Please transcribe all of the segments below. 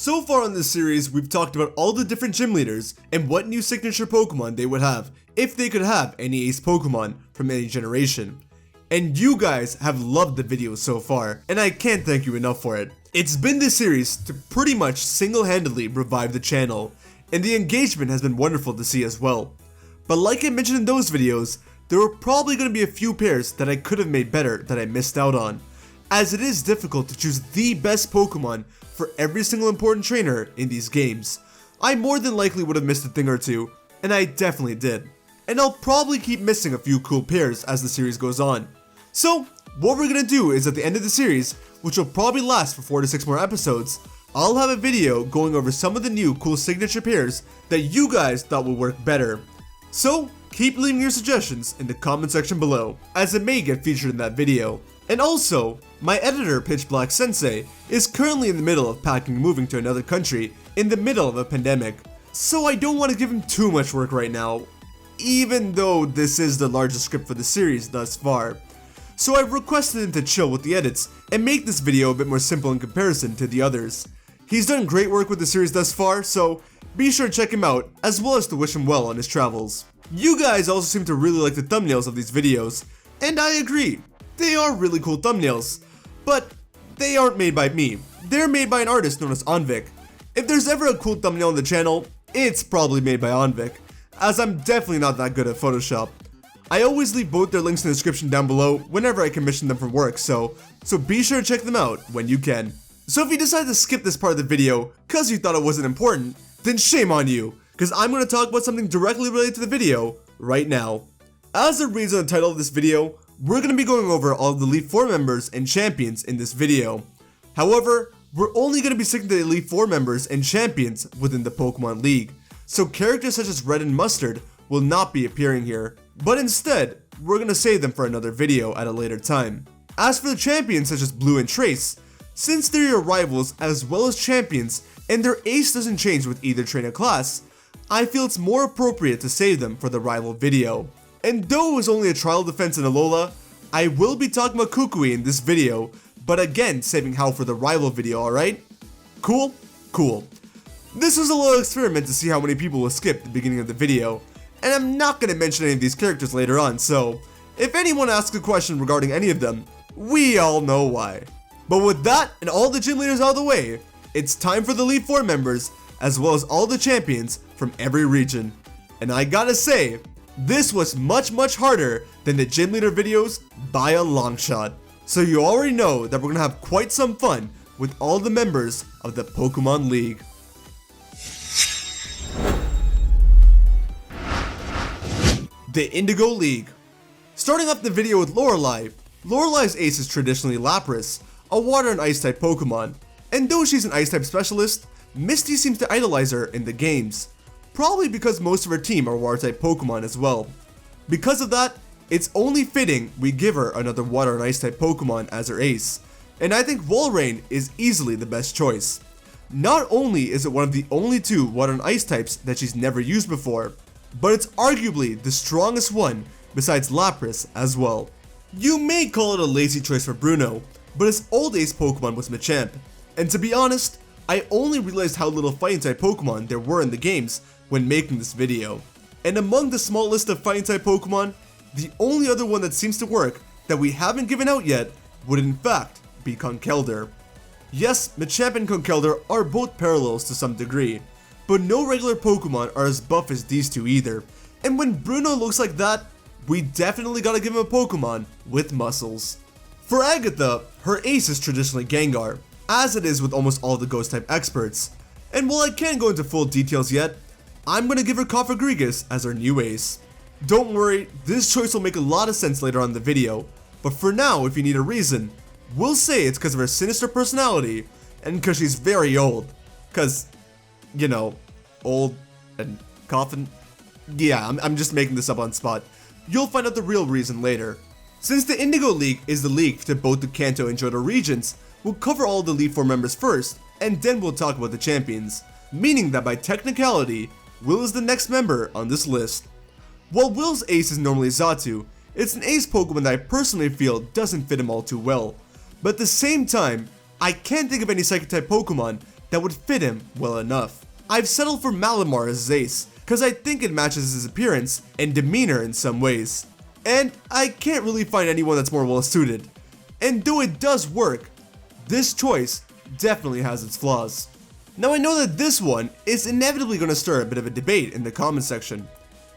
So far in this series, we've talked about all the different gym leaders and what new signature Pokemon they would have if they could have any ace Pokemon from any generation. And you guys have loved the videos so far, and I can't thank you enough for it. It's been this series to pretty much single-handedly revive the channel, and the engagement has been wonderful to see as well. But like I mentioned in those videos, there were probably going to be a few pairs that I could have made better that I missed out on, as it is difficult to choose the best Pokemon for every single important trainer in these games. I more than likely would have missed a thing or two, and I definitely did. And I'll probably keep missing a few cool pairs as the series goes on. So, what we're gonna do is at the end of the series, which will probably last for 4 to 6 more episodes, I'll have a video going over some of the new cool signature pairs that you guys thought would work better. So, keep leaving your suggestions in the comment section below, as it may get featured in that video. And also, my editor Pitch Black Sensei is currently in the middle of packing and moving to another country in the middle of a pandemic, so I don't want to give him too much work right now, even though this is the largest script for the series thus far. So I've requested him to chill with the edits and make this video a bit more simple in comparison to the others. He's done great work with the series thus far, so be sure to check him out, as well as to wish him well on his travels. You guys also seem to really like the thumbnails of these videos, and I agree. They are really cool thumbnails, but they aren't made by me. They're made by an artist known as Anvik. If there's ever a cool thumbnail on the channel, it's probably made by Anvik, as I'm definitely not that good at Photoshop. I always leave both their links in the description down below whenever I commission them for work, so be sure to check them out when you can. So if you decide to skip this part of the video cause you thought it wasn't important, then shame on you, cause I'm going to talk about something directly related to the video right now. As it reads on the title of this video, we're going to be going over all of the Elite 4 members and champions in this video. However, we're only going to be sticking to the Elite 4 members and champions within the Pokemon League, so characters such as Red and Mustard will not be appearing here, but instead, we're going to save them for another video at a later time. As for the champions such as Blue and Trace, since they're your rivals as well as champions and their ace doesn't change with either trainer class, I feel it's more appropriate to save them for the rival video. And though it was only a trial defense in Alola, I will be talking about Kukui in this video, but again saving Hau for the rival video, alright? Cool? Cool. This was a little experiment to see how many people will skip the beginning of the video, and I'm not going to mention any of these characters later on, so if anyone asks a question regarding any of them, we all know why. But with that and all the gym leaders out of the way, it's time for the Elite 4 members, as well as all the champions from every region. And I gotta say, this was much harder than the gym leader videos by a long shot. So you already know that we're gonna have quite some fun with all the members of the Pokemon League. The Indigo League. Starting off the video with Lorelei. Lorelai's ace is traditionally Lapras, a water and ice type Pokemon, and though she's an ice type specialist, Misty seems to idolize her in the games, probably because most of her team are water type Pokemon as well. Because of that, it's only fitting we give her another water and ice type Pokemon as her ace, and I think Walrein is easily the best choice. Not only is it one of the only 2 water and ice types that she's never used before, but it's arguably the strongest one besides Lapras as well. You may call it a lazy choice for Bruno, but his old ace Pokemon was Machamp, and to be honest, I only realized how little fighting type Pokemon there were in the games when making this video. And among the small list of fighting type Pokemon, the only other one that seems to work that we haven't given out yet would in fact be Conkeldurr. Yes, Machamp and Conkeldurr are both parallels to some degree, but no regular Pokemon are as buff as these two either, and when Bruno looks like that, we definitely gotta give him a Pokemon with muscles. For Agatha, her ace is traditionally Gengar, as it is with almost all the ghost type experts, and while I can't go into full details yet, I'm gonna give her Cofagrigus as her new ace. Don't worry, this choice will make a lot of sense later on in the video, but for now, if you need a reason, we'll say it's because of her sinister personality, and because she's very old, cause, you know, old and coffin. Yeah, I'm just making this up on spot. You'll find out the real reason later. Since the Indigo League is the league to both the Kanto and Johto regions, we'll cover all the Elite 4 members first, and then we'll talk about the champions, meaning that by technicality, Will is the next member on this list. While Will's ace is normally Xatu, it's an ace Pokemon that I personally feel doesn't fit him all too well, but at the same time, I can't think of any Psychic type Pokemon that would fit him well enough. I've settled for Malamar as his ace, cause I think it matches his appearance and demeanor in some ways. And I can't really find anyone that's more well suited. And though it does work, this choice definitely has its flaws. Now I know that this one is inevitably going to stir a bit of a debate in the comment section.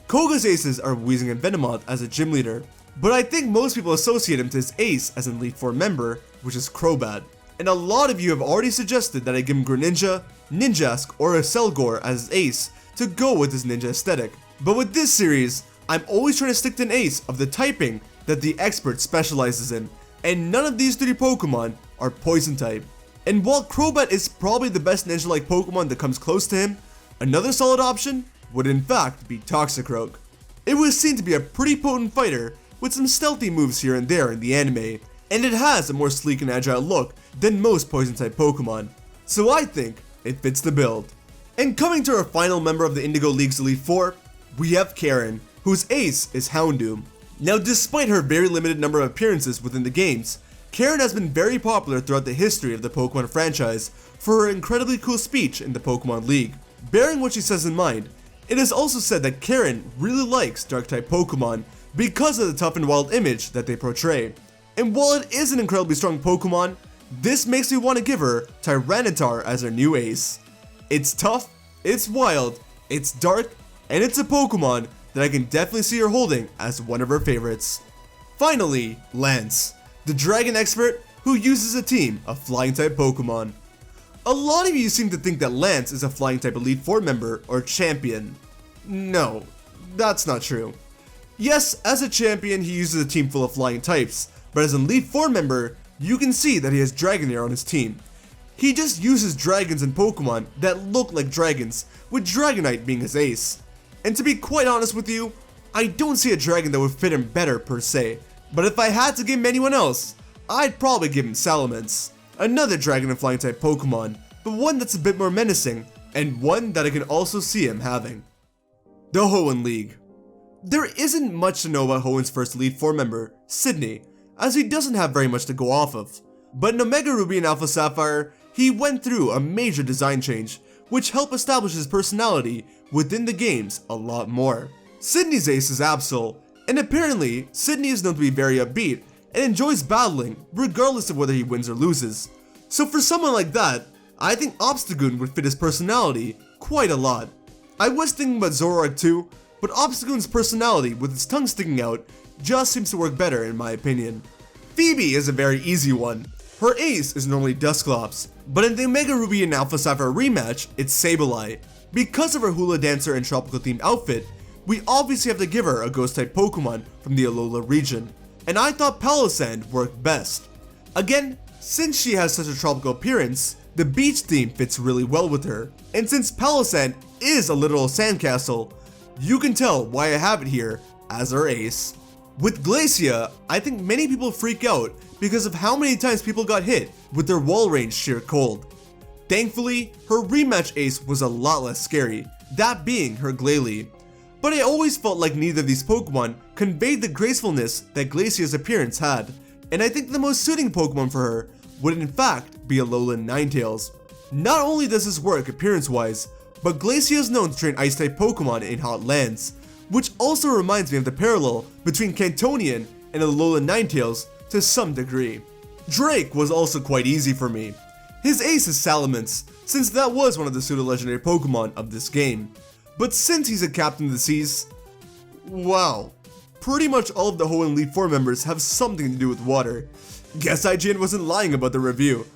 Koga's aces are Weezing and Venomoth as a gym leader, but I think most people associate him to his ace as an Elite Four member, which is Crobat. And a lot of you have already suggested that I give him Greninja, Ninjask, or a Selgor as his ace to go with his ninja aesthetic. But with this series, I'm always trying to stick to an ace of the typing that the expert specializes in, and none of these 3 Pokemon are Poison type. And while Crobat is probably the best ninja-like Pokemon that comes close to him, another solid option would in fact be Toxicroak. It was seen to be a pretty potent fighter with some stealthy moves here and there in the anime, and it has a more sleek and agile look than most Poison-type Pokemon, so I think it fits the build. And coming to our final member of the Indigo League's Elite Four, we have Karen, whose ace is Houndoom. Now despite her very limited number of appearances within the games, Karen has been very popular throughout the history of the Pokemon franchise for her incredibly cool speech in the Pokemon League. Bearing what she says in mind, it is also said that Karen really likes Dark-type Pokemon because of the tough and wild image that they portray. And while it is an incredibly strong Pokemon, this makes me want to give her Tyranitar as her new ace. It's tough, it's wild, it's dark, and it's a Pokemon that I can definitely see her holding as one of her favorites. Finally, Lance, the dragon expert who uses a team of flying type Pokemon. A lot of you seem to think that Lance is a flying type Elite Four member or champion. No, that's not true. Yes, as a champion he uses a team full of flying types, but as an Elite Four member, you can see that he has Dragonair on his team. He just uses dragons and Pokemon that look like dragons, with Dragonite being his ace. And to be quite honest with you, I don't see a dragon that would fit him better per se. But if I had to give him anyone else, I'd probably give him Salamence. Another dragon and flying type Pokemon, but one that's a bit more menacing, and one that I can also see him having. The Hoenn League. There isn't much to know about Hoenn's first Elite Four member, Sydney, as he doesn't have very much to go off of. But in Omega Ruby and Alpha Sapphire, he went through a major design change, which helped establish his personality within the games a lot more. Sydney's ace is Absol, and apparently, Sydney is known to be very upbeat and enjoys battling regardless of whether he wins or loses. So for someone like that, I think Obstagoon would fit his personality quite a lot. I was thinking about Zoroark too, but Obstagoon's personality with its tongue sticking out just seems to work better in my opinion. Phoebe is a very easy one. Her ace is normally Dusclops, but in the Omega Ruby and Alpha Sapphire rematch, it's Sableye. Because of her hula dancer and tropical themed outfit, we obviously have to give her a ghost type Pokemon from the Alola region, and I thought Palossand worked best. Again, since she has such a tropical appearance, the beach theme fits really well with her, and since Palossand is a literal sandcastle, you can tell why I have it here as our ace. With Glacia, I think many people freak out because of how many times people got hit with their wall range sheer cold. Thankfully, her rematch ace was a lot less scary, that being her Glalie. But I always felt like neither of these Pokemon conveyed the gracefulness that Glacia's appearance had, and I think the most suiting Pokemon for her would in fact be Alolan Ninetales. Not only does this work appearance-wise, but Glacia is known to train Ice-type Pokemon in hot lands, which also reminds me of the parallel between Cantonian and Alolan Ninetales to some degree. Drake was also quite easy for me. His ace is Salamence, since that was one of the pseudo-legendary Pokemon of this game. But since he's a Captain of the Seas, wow, pretty much all of the Hoenn Elite Four members have something to do with water. Guess IGN wasn't lying about the review.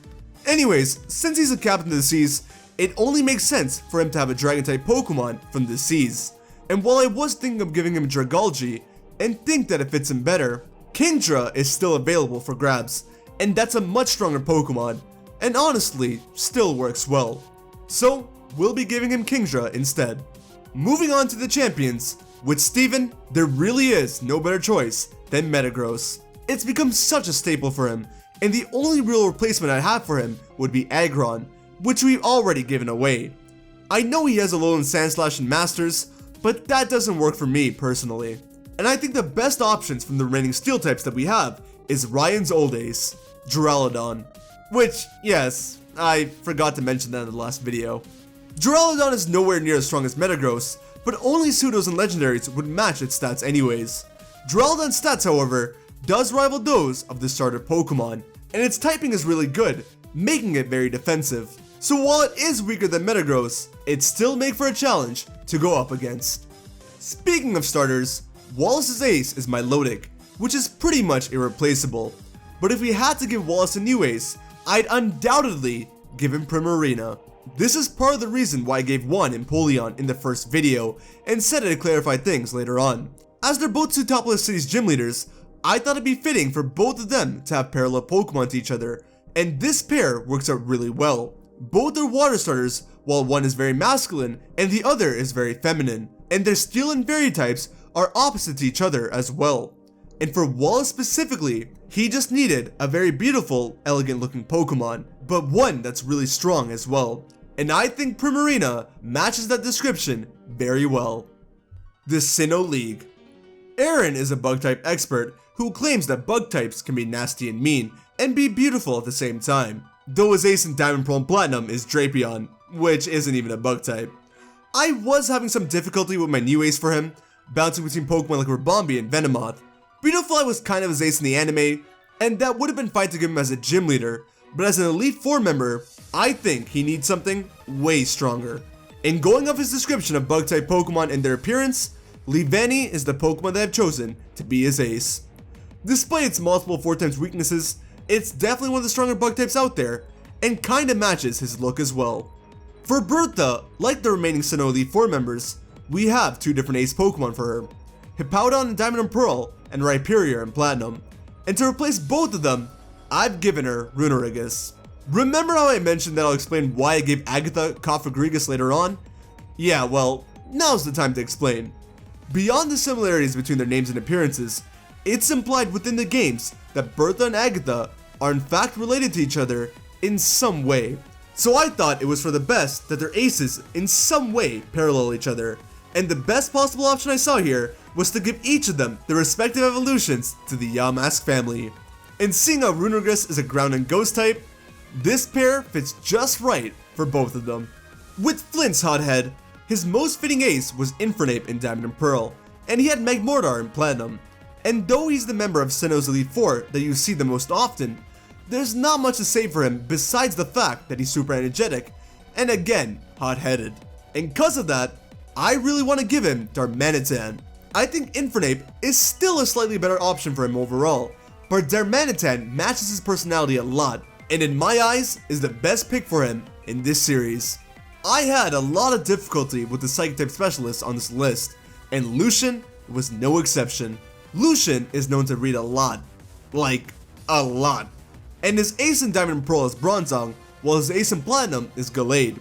Anyways, since he's a Captain of the Seas, it only makes sense for him to have a Dragon-type Pokemon from the seas. And while I was thinking of giving him Dragalge, and think that it fits him better, Kingdra is still available for grabs, and that's a much stronger Pokemon, and honestly, still works well. So, we'll be giving him Kingdra instead. Moving on to the champions, with Steven, there really is no better choice than Metagross. It's become such a staple for him, and the only real replacement I have for him would be Aggron, which we've already given away. I know he has Alolan Sandslash and Masters, but that doesn't work for me personally. And I think the best options from the remaining Steel types that we have is Ryan's old ace, Duraludon. Which, yes, I forgot to mention that in the last video. Duraludon is nowhere near as strong as Metagross, but only pseudos and legendaries would match its stats anyways. Duraludon's stats, however, does rival those of the starter Pokemon, and its typing is really good, making it very defensive. So while it is weaker than Metagross, it still make for a challenge to go up against. Speaking of starters, Wallace's ace is Milotic, which is pretty much irreplaceable. But if we had to give Wallace a new ace, I'd undoubtedly give him Primarina. This is part of the reason why I gave one Empoleon in the first video, and said it'd clarify things later on. As they're both two top of the city's gym leaders, I thought it'd be fitting for both of them to have parallel Pokemon to each other, and this pair works out really well. Both are water starters, while one is very masculine and the other is very feminine, and their steel and fairy types are opposite to each other as well. And for Wallace specifically, he just needed a very beautiful, elegant looking Pokemon, but one that's really strong as well. And I think Primarina matches that description very well. The Sinnoh League. Aaron is a bug type expert who claims that bug types can be nasty and mean, and be beautiful at the same time. Though his ace in Diamond, Pearl, and Platinum is Drapion, which isn't even a bug type. I was having some difficulty with my new ace for him, bouncing between Pokemon like Ribombee and Venomoth. Beautifly was kind of his ace in the anime, and that would have been fine to give him as a gym leader, but as an Elite Four member, I think he needs something way stronger. In going off his description of bug type Pokemon and their appearance, Leavanny is the Pokemon that I've chosen to be his ace. Despite its multiple 4x weaknesses, it's definitely one of the stronger bug types out there, and kinda matches his look as well. For Bertha, like the remaining Sinnoh Elite Four members, we have two different ace Pokemon for her, Hippowdon in Diamond and Pearl, and Rhyperior in Platinum. And to replace both of them, I've given her Runerigus. Remember how I mentioned that I'll explain why I gave Agatha Cofagrigus later on? Yeah, well, now's the time to explain. Beyond the similarities between their names and appearances, it's implied within the games that Bertha and Agatha are in fact related to each other in some way. So I thought it was for the best that their aces in some way parallel each other, and the best possible option I saw here was to give each of them their respective evolutions to the Yamask family. And seeing how Runerigus is a ground and ghost type, this pair fits just right for both of them. With Flint's hothead, his most fitting ace was Infernape in Diamond and Pearl, and he had Magmortar in Platinum. And though he's the member of Sinnoh's Elite Four that you see the most often, there's not much to say for him besides the fact that he's super energetic, and again, hot-headed. And cause of that, I really want to give him Darmanitan. I think Infernape is still a slightly better option for him overall, but Darmanitan matches his personality a lot, and in my eyes, is the best pick for him in this series. I had a lot of difficulty with the Psychic-type specialists on this list, and Lucian was no exception. Lucian is known to read a lot. Like, a lot. And his ace in Diamond and Pearl is Bronzong, while his ace in Platinum is Gallade.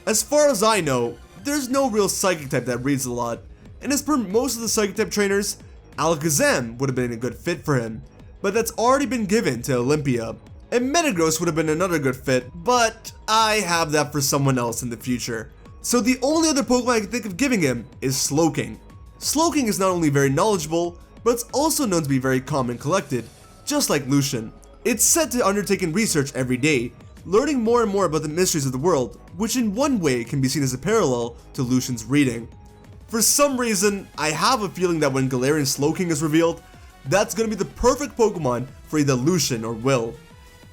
As far as I know, there's no real Psychic type that reads a lot, and as per most of the Psychic type trainers, Alakazam would have been a good fit for him, but that's already been given to Olympia. And Metagross would have been another good fit, but I have that for someone else in the future. So the only other Pokemon I can think of giving him is Slowking. Slowking is not only very knowledgeable, but it's also known to be very calm and collected, just like Lucian. It's said to undertaking research every day, learning more and more about the mysteries of the world, which in one way can be seen as a parallel to Lucian's reading. For some reason, I have a feeling that when Galarian Slowking is revealed, that's going to be the perfect Pokemon for either Lucian or Will.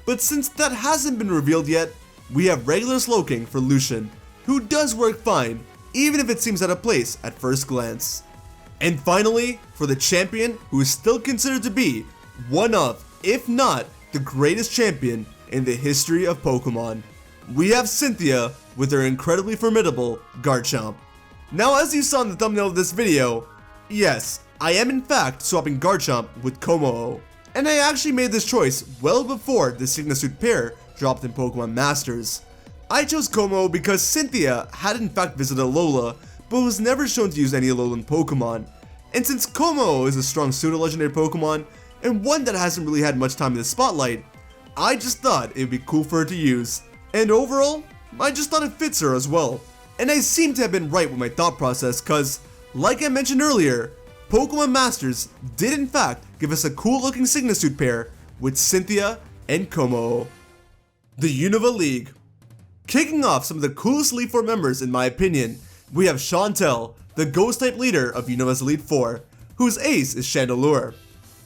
But since that hasn't been revealed yet, we have regular Slowking for Lucian, who does work fine, even if it seems out of place at first glance. And finally, for the champion who is still considered to be one of, if not the greatest champion in the history of Pokemon, we have Cynthia with her incredibly formidable Garchomp. Now, as you saw in the thumbnail of this video, yes, I am in fact swapping Garchomp with Kommo-o. And I actually made this choice well before the Signasuit pair dropped in Pokemon Masters. I chose Kommo-o because Cynthia had in fact visited Alola, but was never shown to use any Alolan Pokemon. And since Kommo-o is a strong pseudo-legendary Pokemon, and one that hasn't really had much time in the spotlight, I just thought it would be cool for her to use. And overall, I just thought it fits her as well. And I seem to have been right with my thought process cause, like I mentioned earlier, Pokemon Masters did in fact give us a cool looking Signasuit pair with Cynthia and Kommo-o. The Unova League. Kicking off some of the coolest Elite Four members in my opinion, we have Chantel, the Ghost-type leader of Unova's Elite Four, whose ace is Chandelure.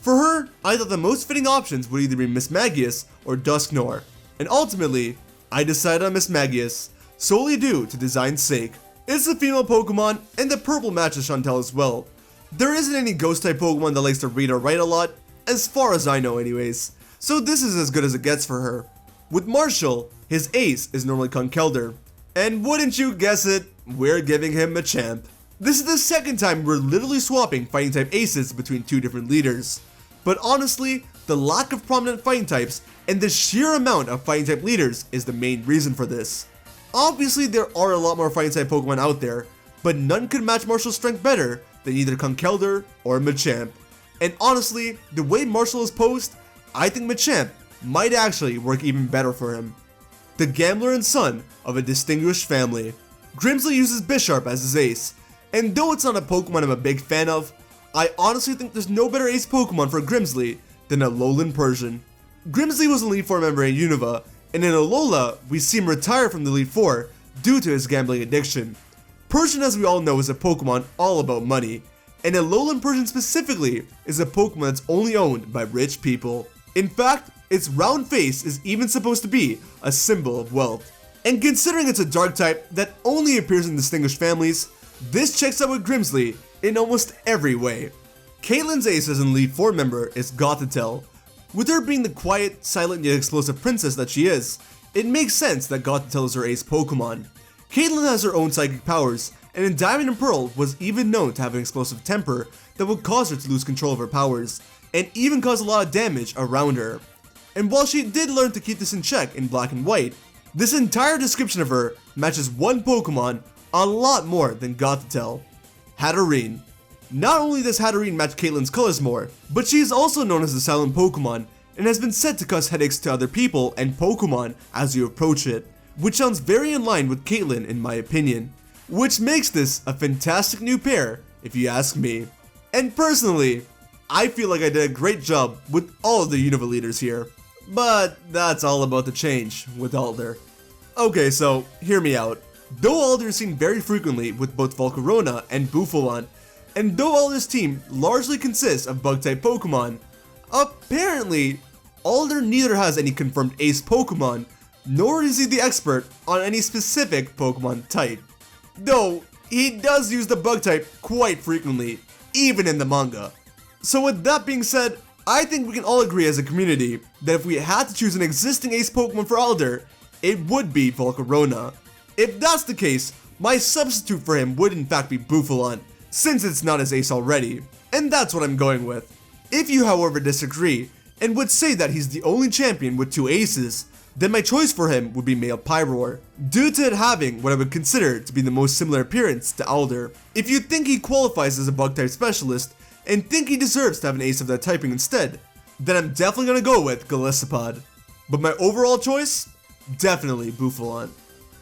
For her, I thought the most fitting options would either be Mismagius or Dusknoir, and ultimately, I decided on Mismagius, solely due to design's sake. It's a female Pokemon, and the purple matches Chantel as well. There isn't any Ghost-type Pokemon that likes to read or write a lot, as far as I know anyways, so this is as good as it gets for her. With Marshall, his ace is normally Conkeldurr, and wouldn't you guess it, we're giving him Machamp. This is the second time we're literally swapping fighting type aces between two different leaders. But honestly, the lack of prominent fighting types and the sheer amount of fighting type leaders is the main reason for this. Obviously there are a lot more fighting type Pokemon out there, but none could match Marshall's strength better than either Conkeldurr or Machamp. And honestly, the way Marshall is posed, I think Machamp might actually work even better for him. The gambler and son of a distinguished family. Grimsley uses Bisharp as his ace, and though it's not a Pokemon I'm a big fan of, I honestly think there's no better ace Pokemon for Grimsley than a Alolan Persian. Grimsley was an Elite Four member in Unova, and in Alola, we see him retire from the Elite Four due to his gambling addiction. Persian, as we all know, is a Pokemon all about money, and Alolan Persian specifically is a Pokemon that's only owned by rich people. In fact, its round face is even supposed to be a symbol of wealth. And considering it's a dark type that only appears in distinguished families, this checks out with Grimsley in almost every way. Caitlin's ace as an Elite Four member is Gothitelle. With her being the quiet, silent yet explosive princess that she is, it makes sense that Gothitelle is her ace Pokemon. Caitlin has her own psychic powers, and in Diamond and Pearl was even known to have an explosive temper that would cause her to lose control of her powers, and even cause a lot of damage around her. And while she did learn to keep this in check in Black and White, this entire description of her matches one Pokemon a lot more than Gothitelle. Hatterene. Not only does Hatterene match Caitlin's colors more, but she is also known as a silent Pokemon, and has been said to cause headaches to other people and Pokemon as you approach it, which sounds very in line with Caitlin in my opinion, which makes this a fantastic new pair if you ask me. And personally, I feel like I did a great job with all of the Unova leaders here, but that's all about to change with Alder. Okay, so hear me out. Though Alder is seen very frequently with both Volcarona and Buffalon, and though Alder's team largely consists of bug-type Pokemon, apparently Alder neither has any confirmed ace Pokemon, nor is he the expert on any specific Pokemon type. Though, he does use the bug-type quite frequently, even in the manga. So with that being said, I think we can all agree as a community that if we had to choose an existing ace Pokemon for Alder, it would be Volcarona. If that's the case, my substitute for him would in fact be Buffalon, since it's not his ace already, and that's what I'm going with. If you however disagree, and would say that he's the only champion with two aces, then my choice for him would be male Pyroar, due to it having what I would consider to be the most similar appearance to Alder. If you think he qualifies as a bug-type specialist, and think he deserves to have an ace of that typing instead, then I'm definitely gonna go with Golisopod. But my overall choice? Definitely Buffalon.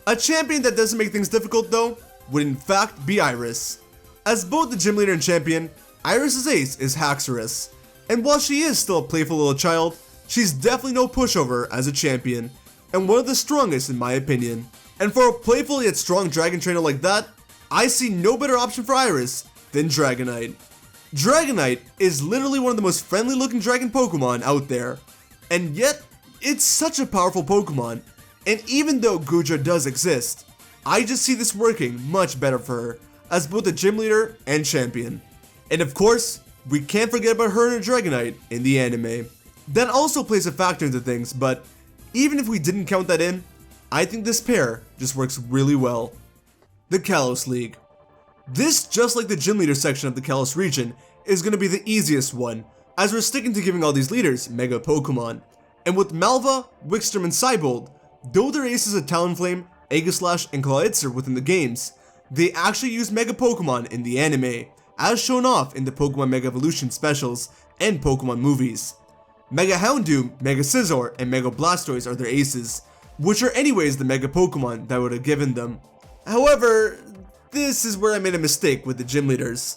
A champion that doesn't make things difficult though, would in fact be Iris. As both the gym leader and champion, Iris' ace is Haxorus, and while she is still a playful little child, she's definitely no pushover as a champion, and one of the strongest in my opinion. And for a playful yet strong dragon trainer like that, I see no better option for Iris than Dragonite. Dragonite is literally one of the most friendly looking dragon Pokemon out there, and yet, it's such a powerful Pokemon, and even though Goodra does exist, I just see this working much better for her, as both a gym leader and champion. And of course, we can't forget about her and her Dragonite in the anime. That also plays a factor into things, but even if we didn't count that in, I think this pair just works really well. The Kalos League. This, just like the gym leader section of the Kalos region, is going to be the easiest one, as we're sticking to giving all these leaders Mega Pokemon. And with Malva, Wixstrom, and Cybold, though their aces are Talonflame, Aegislash, and Clawitzer within the games, they actually use Mega Pokemon in the anime, as shown off in the Pokemon Mega Evolution specials and Pokemon movies. Mega Houndoom, Mega Scizor, and Mega Blastoise are their aces, which are anyways the Mega Pokemon that would have given them. However, this is where I made a mistake with the gym leaders.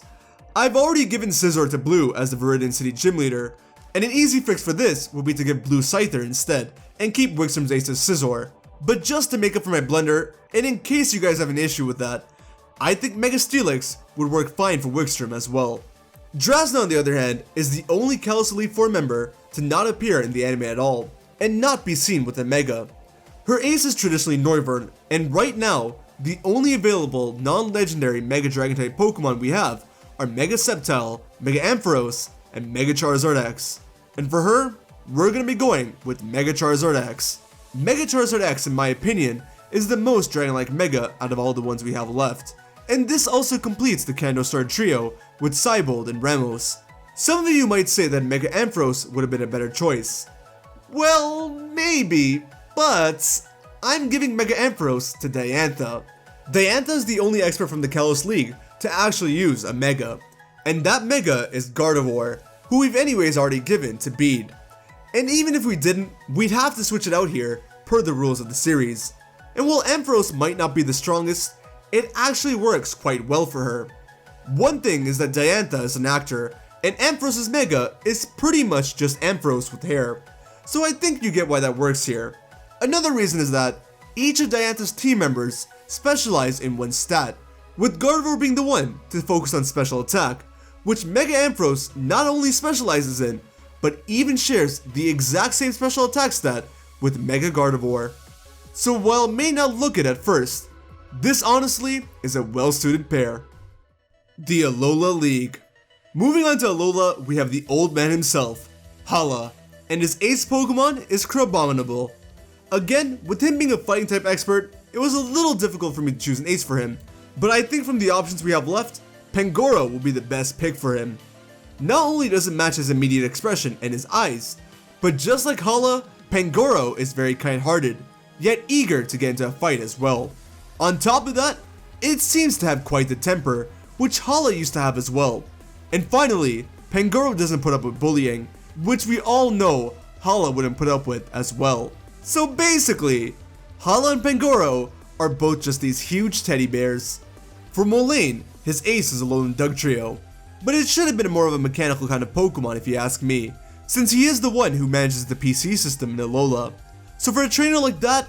I've already given Scizor to Blue as the Viridian City gym leader, and an easy fix for this would be to give Blue Scyther instead, and keep Wixstrom's ace as Scizor. But just to make up for my blunder, and in case you guys have an issue with that, I think Mega Steelix would work fine for Wickstrom as well. Drasna, on the other hand, is the only Kalos Elite Four member to not appear in the anime at all, and not be seen with a Mega. Her ace is traditionally Noivern, and right now, the only available non-legendary Mega Dragon-type Pokemon we have are Mega Sceptile, Mega Ampharos, and Mega Charizard X. And for her, we're gonna be going with Mega Charizard X. Mega Charizard X, in my opinion, is the most Dragon-like Mega out of all the ones we have left. And this also completes the Kanto Star trio with Cybold and Ramos. Some of you might say that Mega Ampharos would have been a better choice. Well, maybe, but I'm giving Mega Ampharos to Diantha. Diantha is the only expert from the Kalos League to actually use a Mega. And that Mega is Gardevoir, who we've anyways already given to Bede. And even if we didn't, we'd have to switch it out here per the rules of the series. And while Ampharos might not be the strongest, it actually works quite well for her. One thing is that Diantha is an actor, and Ampharos' Mega is pretty much just Ampharos with hair. So I think you get why that works here. Another reason is that each of Diantha's team members specialize in one stat, with Gardevoir being the one to focus on special attack, which Mega Ampharos not only specializes in, but even shares the exact same special attack stat with Mega Gardevoir. So while it may not look it at first, this honestly is a well-suited pair. The Alola League. Moving on to Alola, we have the old man himself, Hala, and his ace Pokemon is Crabominable. Again, with him being a fighting type expert, it was a little difficult for me to choose an ace for him, but I think from the options we have left, Pangoro will be the best pick for him. Not only does it match his immediate expression and his eyes, but just like Hala, Pangoro is very kind-hearted, yet eager to get into a fight as well. On top of that, it seems to have quite the temper, which Hala used to have as well. And finally, Pangoro doesn't put up with bullying, which we all know Hala wouldn't put up with as well. So basically, Hala and Pangoro are both just these huge teddy bears. For Molayne, his ace is Alolan Dugtrio, but it should have been more of a mechanical kind of Pokemon if you ask me, since he is the one who manages the PC system in Alola. So for a trainer like that,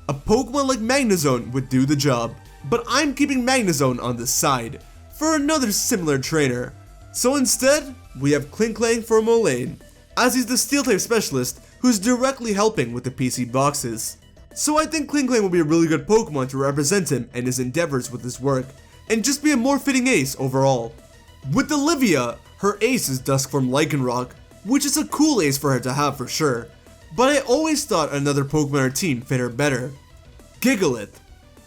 a Pokemon like Magnezone would do the job, but I'm keeping Magnezone on the side for another similar trainer. So instead, we have Klinklang for Molayne, as he's the Steel-type specialist who's directly helping with the PC boxes. So I think Klinklang will be a really good Pokemon to represent him and his endeavors with his work, and just be a more fitting ace overall. With Olivia, her ace is Duskform Lycanroc, which is a cool ace for her to have for sure, but I always thought another Pokemon on her team fit her better. Gigalith.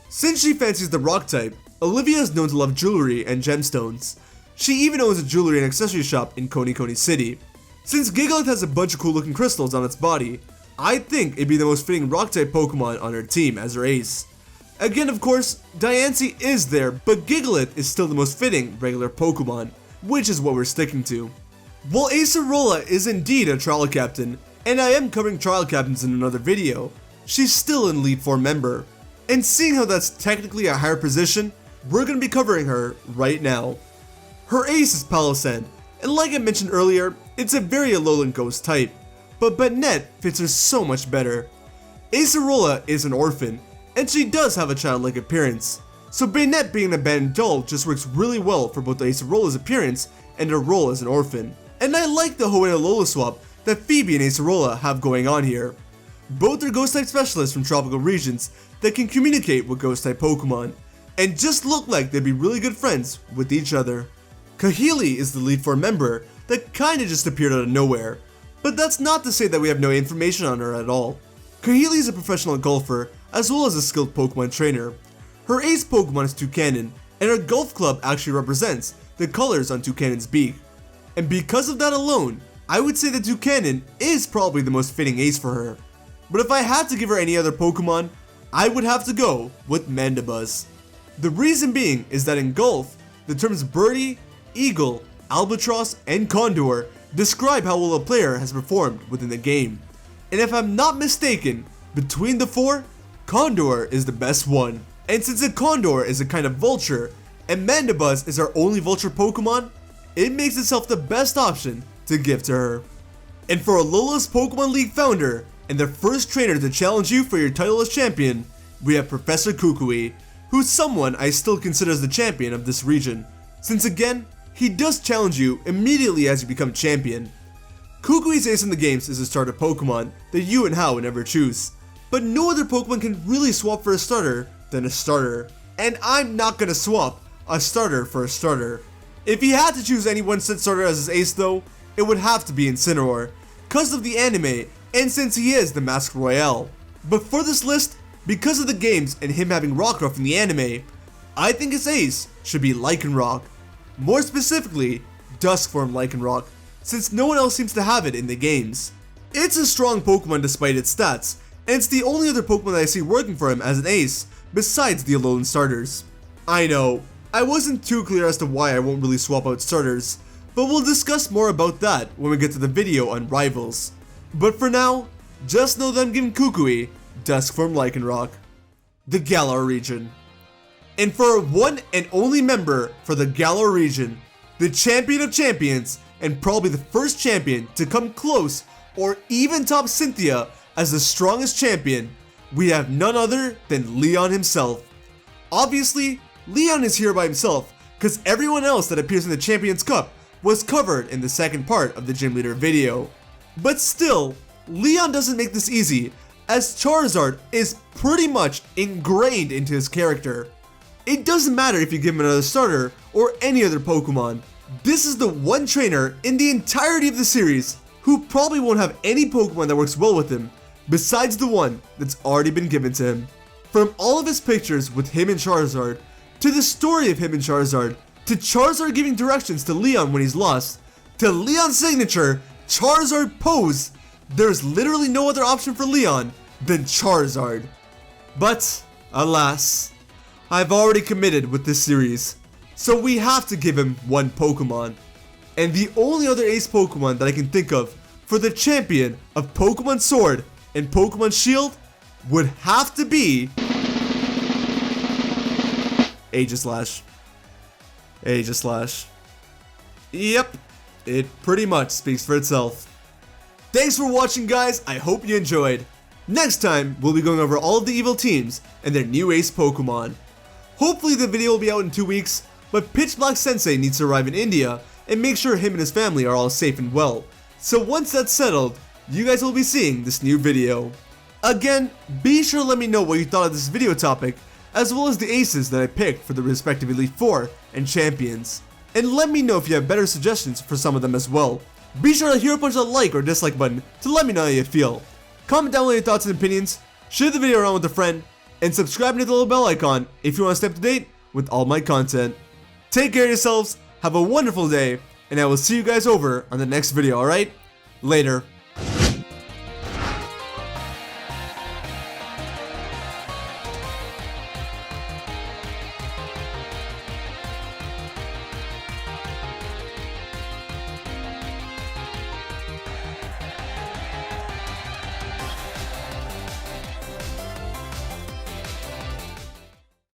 Since she fancies the rock type, Olivia is known to love jewelry and gemstones. She even owns a jewelry and accessory shop in Coney City. Since Gigalith has a bunch of cool looking crystals on its body, I think it'd be the most fitting rock type Pokemon on her team as her ace. Again, of course, Diancie is there, but Gigalith is still the most fitting regular Pokemon, which is what we're sticking to. While Acerola is indeed a trial captain, and I am covering trial captains in another video, she's still an Elite Four member. And seeing how that's technically a higher position, we're going to be covering her right now. Her ace is Palossand, and like I mentioned earlier, it's a very Alolan Ghost type, but Banette fits her so much better. Acerola is an orphan, and she does have a childlike appearance, so Banette being an abandoned doll just works really well for both Acerola's appearance and her role as an orphan. And I like the Hoenn Alola swap that Phoebe and Acerola have going on here. Both are Ghost-type specialists from tropical regions that can communicate with Ghost-type Pokemon, and just look like they'd be really good friends with each other. Kahili is the Elite Four member that kinda just appeared out of nowhere, but that's not to say that we have no information on her at all. Kahili is a professional golfer as well as a skilled Pokemon trainer. Her ace Pokemon is Toucannon, and her golf club actually represents the colors on Toucannon's beak. And because of that alone, I would say that Toucannon is probably the most fitting ace for her. But if I had to give her any other Pokemon, I would have to go with Mandibuzz. The reason being is that in golf, the terms birdie, eagle, albatross, and condor describe how well a player has performed within the game. And if I'm not mistaken, between the four, Condor is the best one. And since a Condor is a kind of vulture, and Mandibuzz is our only vulture Pokemon, it makes itself the best option to give to her. And for Alola's Pokemon League founder, And the first trainer to challenge you for your title as champion, we have Professor Kukui, who's someone I still consider as the champion of this region, since again, he does challenge you immediately as you become champion. Kukui's ace in the games is a starter Pokemon that you and Hao would never choose, but no other Pokemon can really swap for a starter than a starter, and I'm not gonna swap a starter for a starter. If he had to choose any one set starter as his ace though, it would have to be Incineroar, cause of the anime and since he is the Mask Royale. But for this list, because of the games and him having Rockruff in the anime, I think his ace should be Lycanroc. More specifically, Dusk form Lycanroc, since no one else seems to have it in the games. It's a strong Pokemon despite its stats, and it's the only other Pokemon that I see working for him as an ace, besides the Alolan starters. I know, I wasn't too clear as to why I won't really swap out starters, but we'll discuss more about that when we get to the video on rivals. But for now, just know that I'm giving Kukui Dusk form Lycanroc. The Galar region. And for one and only member for the Galar region, the champion of champions, and probably the first champion to come close or even top Cynthia as the strongest champion, we have none other than Leon himself. Obviously, Leon is here by himself because everyone else that appears in the Champions Cup was covered in the second part of the Gym Leader video. But still, Leon doesn't make this easy, as Charizard is pretty much ingrained into his character. It doesn't matter if you give him another starter or any other Pokemon. This is the one trainer in the entirety of the series who probably won't have any Pokemon that works well with him, besides the one that's already been given to him. From all of his pictures with him and Charizard, to the story of him and Charizard, to Charizard giving directions to Leon when he's lost, to Leon's signature, Charizard pose, there's literally no other option for Leon than Charizard. But, alas, I've already committed with this series, so we have to give him one Pokemon. And the only other ace Pokemon that I can think of for the champion of Pokemon Sword and Pokemon Shield would have to be Aegislash. Aegislash. Yep, it pretty much speaks for itself. Thanks for watching, guys. I hope you enjoyed. Next time, we'll be going over all of the evil teams and their new ace Pokemon. Hopefully the video will be out in 2 weeks, but Pitch Black Sensei needs to arrive in India and make sure him and his family are all safe and well. So once that's settled, you guys will be seeing this new video. Again, be sure to let me know what you thought of this video topic, as well as the aces that I picked for the respective Elite Four and Champions. And let me know if you have better suggestions for some of them as well. Be sure to hero punch that like or dislike button to let me know how you feel. Comment down below your thoughts and opinions, share the video around with a friend, and subscribe and hit the little bell icon if you want to stay up to date with all my content. Take care of yourselves, have a wonderful day, and I will see you guys over on the next video, alright? Later.